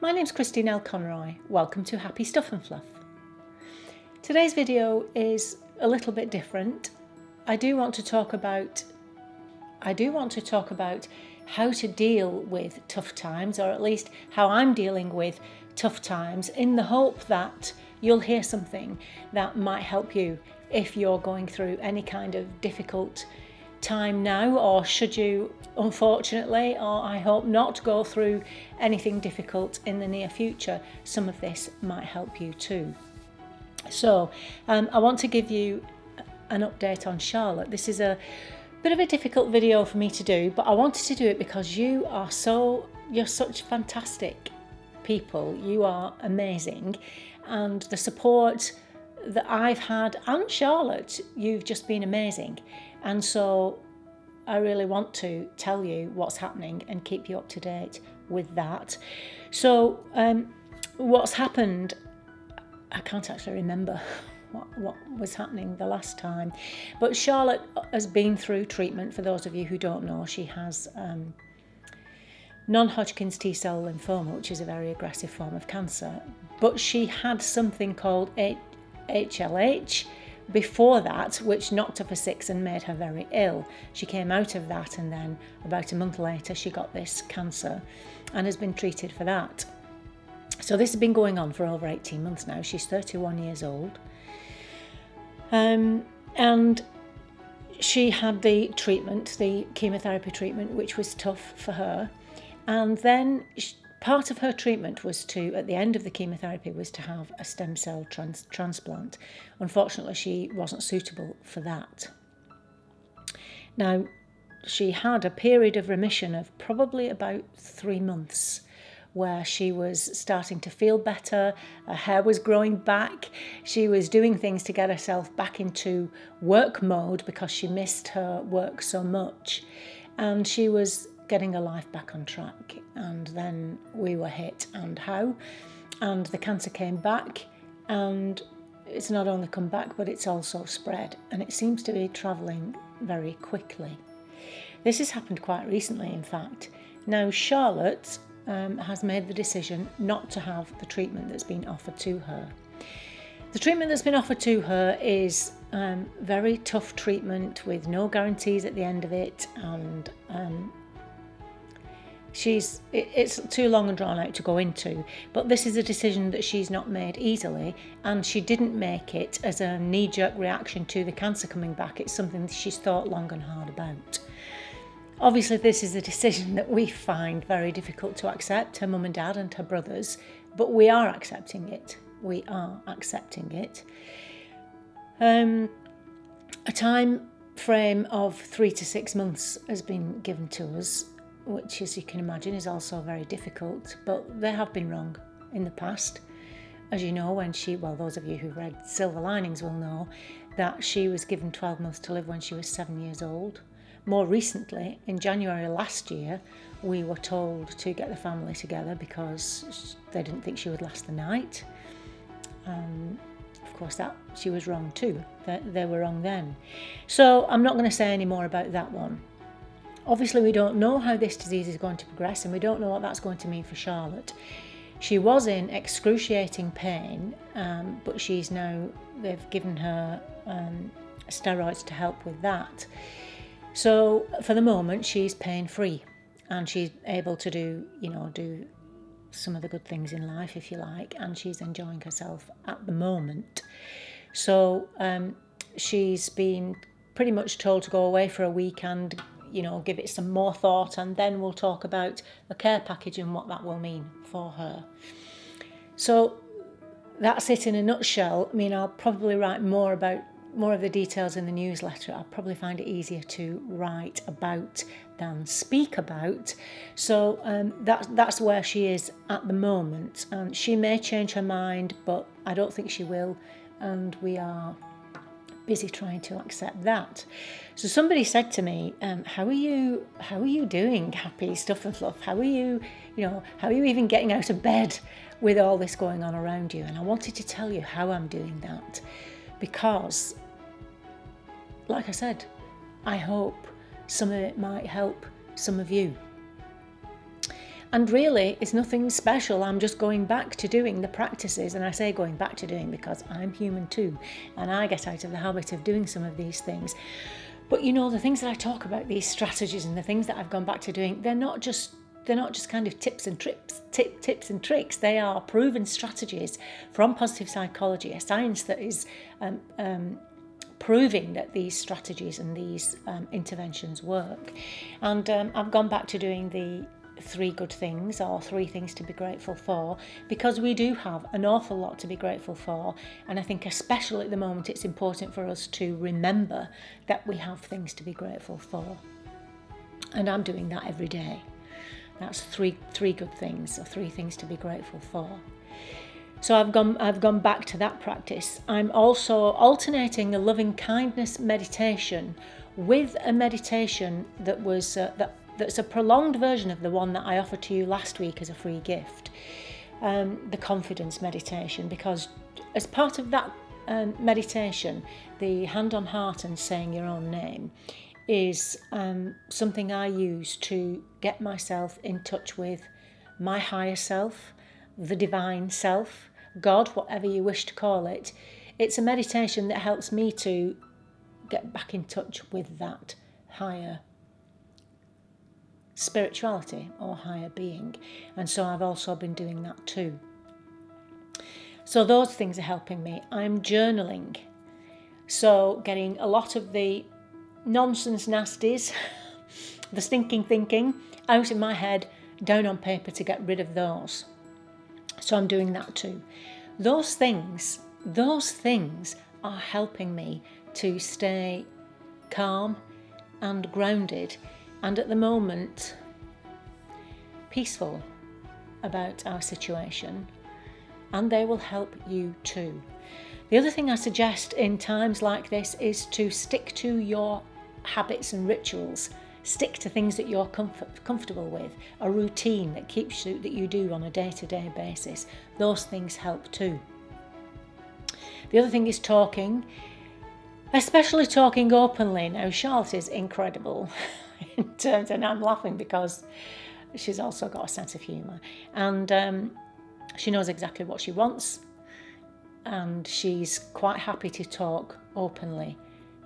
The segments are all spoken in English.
My name's Christine L. Conroy. Welcome to Happy Stuff and Fluff. Today's video is a little bit different. I do want to talk about how to deal with tough times, or at least how I'm dealing with tough times, in the hope that you'll hear something that might help you if you're going through any kind of difficult time now, or should you unfortunately, or I hope not, go through anything difficult in the near future. Some of this might help you too. So I want to give you an update on Charlotte. This is a bit of a difficult video for me to do, but I wanted to do it because you're such fantastic people. You are amazing, and the support that I've had, and Charlotte, you've just been amazing. And so I really want to tell you what's happening and keep you up to date with that. So what's happened, I can't actually remember what was happening the last time, but Charlotte has been through treatment. For those of you who don't know, she has non-Hodgkin's T-cell lymphoma, which is a very aggressive form of cancer, but she had something called HLH before that, which knocked her for six and made her very ill. She came out of that, and then about a month later she got this cancer and has been treated for that. So this has been going on for over 18 months now. She's 31 years old. And she had the treatment, the chemotherapy treatment, which was tough for her. And then part of her treatment was to, at the end of the chemotherapy, was to have a stem cell transplant. Unfortunately, she wasn't suitable for that. Now, she had a period of remission of probably about 3 months, where she was starting to feel better, her hair was growing back, she was doing things to get herself back into work mode because she missed her work so much, and she was getting her life back on track. And then we were hit, and how? And the cancer came back, and it's not only come back, but it's also spread, and it seems to be travelling very quickly. This has happened quite recently, in fact. Now, Charlotte has made the decision not to have the treatment that's been offered to her. The treatment that's been offered to her is very tough treatment with no guarantees at the end of it, and it's too long and drawn out to go into, but this is a decision that she's not made easily, and she didn't make it as a knee-jerk reaction to the cancer coming back. It's something that she's thought long and hard about. Obviously, this is a decision that we find very difficult to accept, her mum and dad and her brothers, but we are accepting it. We are accepting it. A time frame of 3 to 6 months has been given to us, which, as you can imagine, is also very difficult, but they have been wrong in the past. As you know, those of you who've read Silver Linings will know that she was given 12 months to live when she was 7 years old. More recently, in January last year, we were told to get the family together because they didn't think she would last the night. Of course, that she was wrong too. They were wrong then. So I'm not going to say any more about that one. Obviously, we don't know how this disease is going to progress, and we don't know what that's going to mean for Charlotte. She was in excruciating pain, but they've given her steroids to help with that. So for the moment, she's pain-free, and she's able to do some of the good things in life, if you like, and she's enjoying herself at the moment. So she's been pretty much told to go away for a week and give it some more thought, and then we'll talk about the care package and what that will mean for her. So that's it in a nutshell. I mean, I'll probably write more of the details in the newsletter. I'll probably find it easier to write about than speak about. So that's where she is at the moment. And she may change her mind, but I don't think she will. And we are busy trying to accept that. So somebody said to me, how are you doing, Happy Stuff and Fluff? How are you even getting out of bed with all this going on around you? And I wanted to tell you how I'm doing that, because, like I said, I hope some of it might help some of you. And really, it's nothing special. I'm just going back to doing the practices. And I say going back to doing because I'm human too. And I get out of the habit of doing some of these things. But the things that I talk about, these strategies and the things that I've gone back to doing, they're not just kind of tips and tricks. They are proven strategies from positive psychology, a science that is proving that these strategies and these interventions work. And I've gone back to doing the 3 good things, or 3 things to be grateful for, because we do have an awful lot to be grateful for. And I think especially at the moment it's important for us to remember that we have things to be grateful for. And I'm doing that every day. That's three good things, or 3 things to be grateful for. So I've gone back to that practice. I'm also alternating a loving kindness meditation with a meditation that was that's a prolonged version of the one that I offered to you last week as a free gift, the confidence meditation, because as part of that meditation, the hand on heart and saying your own name is something I use to get myself in touch with my higher self, the divine self, God, whatever you wish to call it. It's a meditation that helps me to get back in touch with that higher spirituality or higher being. And so I've also been doing that too. So those things are helping me. I'm journaling. So getting a lot of the nonsense nasties, the stinking thinking out of my head, down on paper to get rid of those. So I'm doing that too. Those things are helping me to stay calm and grounded, and at the moment peaceful about our situation, and they will help you too. The other thing I suggest in times like this is to stick to your habits and rituals. Stick to things that you're comfortable with, a routine that you do on a day-to-day basis. Those things help too. The other thing is talking, especially talking openly. Now, Charlotte is incredible in terms, and I'm laughing because she's also got a sense of humour, and she knows exactly what she wants, and she's quite happy to talk openly.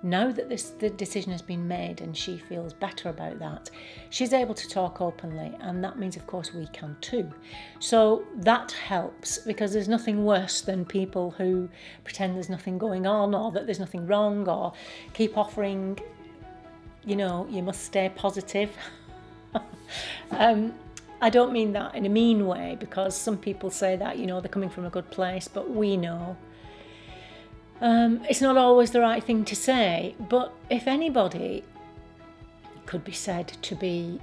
Now that the decision has been made and she feels better about that, she's able to talk openly, and that means, of course, we can too. So that helps, because there's nothing worse than people who pretend there's nothing going on, or that there's nothing wrong, or keep offering, you must stay positive. I don't mean that in a mean way, because some people say that, they're coming from a good place, but we know it's not always the right thing to say. But if anybody could be said to be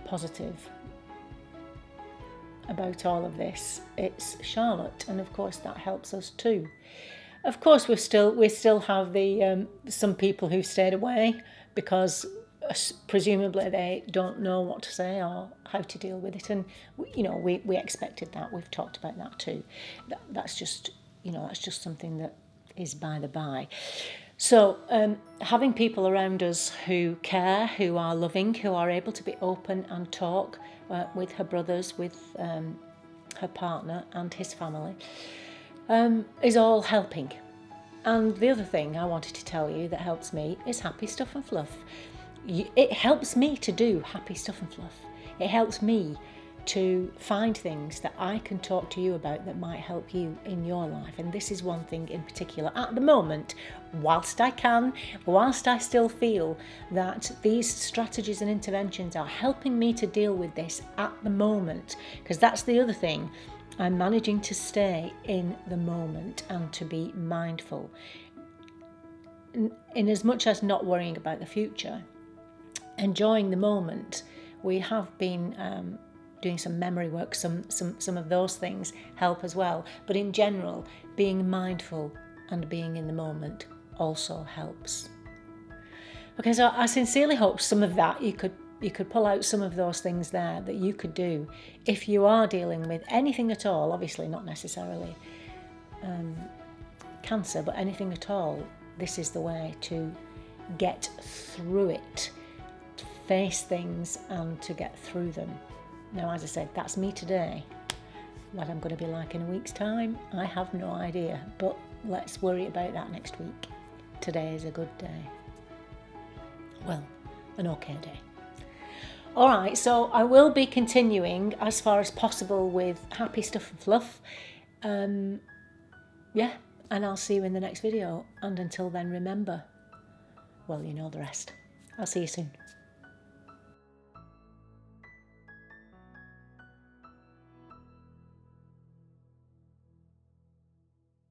positive about all of this, it's Charlotte, and of course that helps us too. Of course, we still have the some people who've stayed away because presumably they don't know what to say or how to deal with it, and we expected that. We've talked about that too. That's just something that is by the by. So having people around us who care, who are loving, who are able to be open and talk with her brothers, with her partner and his family, is all helping. And the other thing I wanted to tell you that helps me is happy stuff and fluff. It helps me to do happy stuff and fluff. It helps me to find things that I can talk to you about that might help you in your life. And this is one thing in particular at the moment, whilst I still feel that these strategies and interventions are helping me to deal with this at the moment, because that's the other thing. I'm managing to stay in the moment and to be mindful. In as much as not worrying about the future, enjoying the moment. We have been doing some memory work, some of those things help as well. But in general, being mindful and being in the moment also helps. Okay, so I sincerely hope some of that you could pull out some of those things there that you could do if you are dealing with anything at all. Obviously, not necessarily cancer, but anything at all. This is the way to get through it face things and to get through them. Now, as I said, that's me today. What I'm going to be like in a week's time, I have no idea, but let's worry about that next week. Today is a good day. Well, an okay day. All right, so I will be continuing as far as possible with happy stuff and fluff. Yeah, and I'll see you in the next video. And until then, remember, well, you know the rest. I'll see you soon.